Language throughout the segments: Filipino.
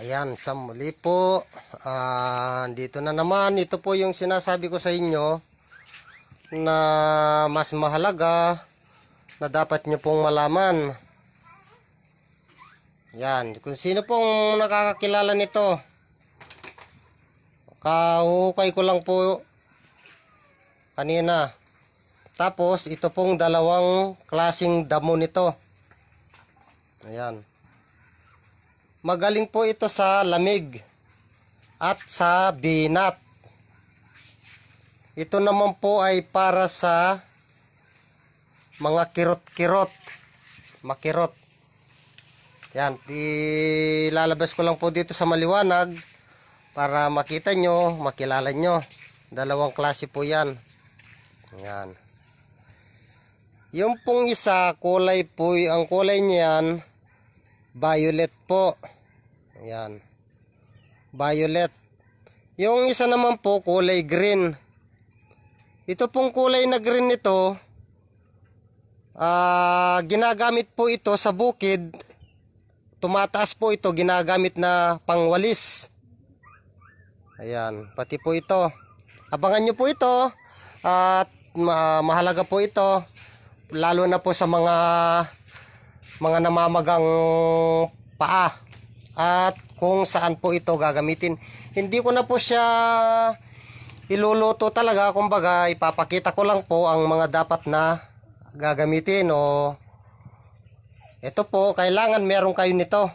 Ayan, sa muli po, dito na naman, ito po yung sinasabi ko sa inyo na mas mahalaga na dapat nyo pong malaman. Yan, kung sino pong nakakakilala nito, kahukay ko lang po kanina. Tapos, ito pong dalawang klaseng damo nito. Ayan. Magaling po ito sa lamig at sa binat. Ito naman po ay para sa mga kirot-kirot, makirot. Yan, ilalabas ko lang po dito sa maliwanag para makita nyo, makilala nyo. Dalawang klase po yan. Yan. Yung pong isa, kulay po, ang kulay niyan, violet po. Yan. Violet. Yung isa naman po, kulay green. Ito pong kulay na green nito, ginagamit po ito sa bukid. Tumataas po ito, ginagamit na pangwalis. Ayan, pati po ito. Abangan nyo po ito. At mahalaga po ito. Lalo na po sa mga namamagang paa. At kung saan po ito gagamitin. Hindi ko na po siya iluluto talaga. Kumbaga, ipapakita ko lang po ang mga dapat na gagamitin. O ito po, kailangan meron kayo nito.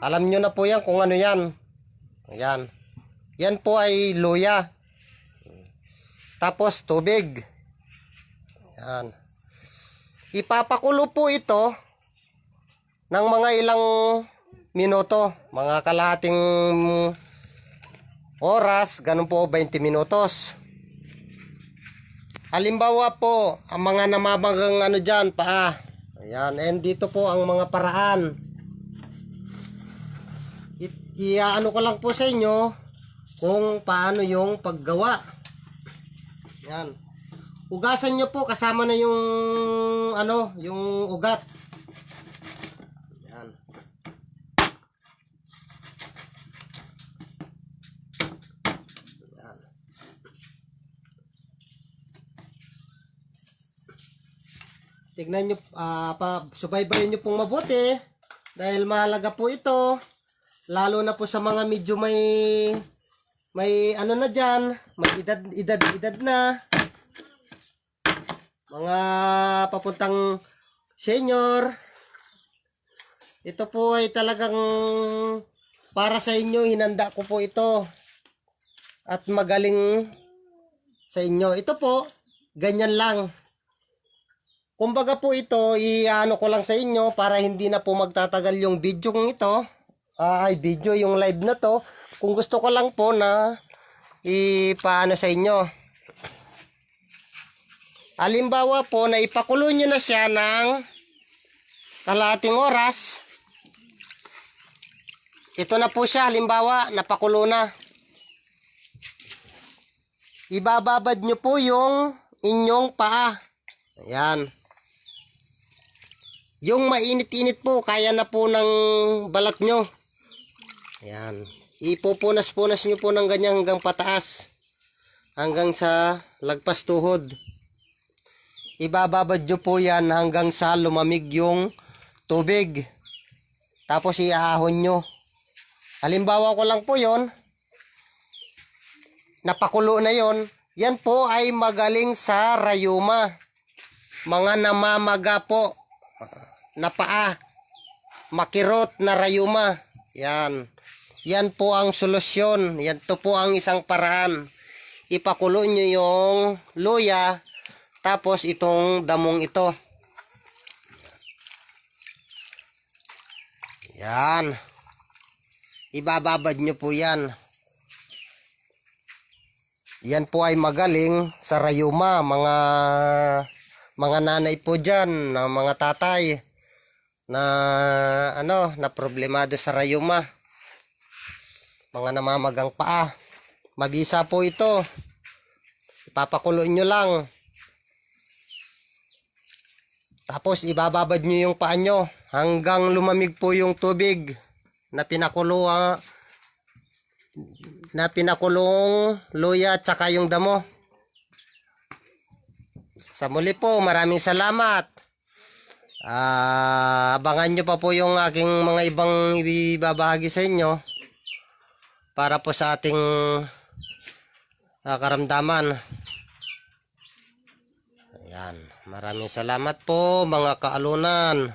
Alam nyo na po yan kung ano yan. Ayan. Yan po ay luya. Tapos tubig. Ayan. Ipapakulo po ito ng mga ilang minuto. Mga kalahating oras. Ganun po 20 minutos. Halimbawa po, ang mga namamagang ano dyan, paa. Ayan, and dito po ang mga paraan. Iaano ko lang po sa inyo kung paano yung paggawa. Ayan. Ugasan nyo po, kasama na yung ano, yung ugat. Ayan. Tignan nyo, subaybayan nyo pong mabuti dahil mahalaga po ito, lalo na po sa mga medyo may ano na dyan, may edad na, mga papuntang senior. Ito po ay talagang para sa inyo, hinanda ko po ito at magaling sa inyo. Ito po, ganyan lang. Kumbaga po ito, i-ano ko lang sa inyo para hindi na po magtatagal yung video kong ito. Video yung live na to. Kung gusto ko lang po na ipaano sa inyo. Halimbawa po na ipakulo nyo na siya ng kalahating oras. Ito na po siya, halimbawa, napakulo na. Ibababad nyo po yung inyong paa. Ayan. Yung mainit-init po, kaya na po ng balat nyo. Ayan. Ipupunas-punas nyo po ng ganyan hanggang pataas. Hanggang sa lagpas tuhod. Ibababad nyo po yan hanggang sa lumamig yung tubig. Tapos iahon nyo. Halimbawa ko lang po yon. Napakulo na yon. Yan po ay magaling sa rayuma. Mga namamaga po na paa, makirot na rayuma. Yan. Yan po ang solusyon. Yan to po ang isang paraan. Ipakulo nyo yung luya, tapos itong damong ito. Yan. Ibababad nyo po yan. Yan po ay magaling sa rayuma. Mga nanay po dyan, mga tatay na na problemado sa rayuma, mga namamagang paa, mabisa po ito. Ipapakuloy nyo lang, tapos ibababad nyo yung paa nyo hanggang lumamig po yung tubig. na pinakulong luya at saka yung damo. Sa muli po, maraming salamat. Abangan nyo pa po yung aking mga ibang ibabahagi sa inyo para po sa ating karamdaman. Ayan, maraming salamat po mga kaalunan.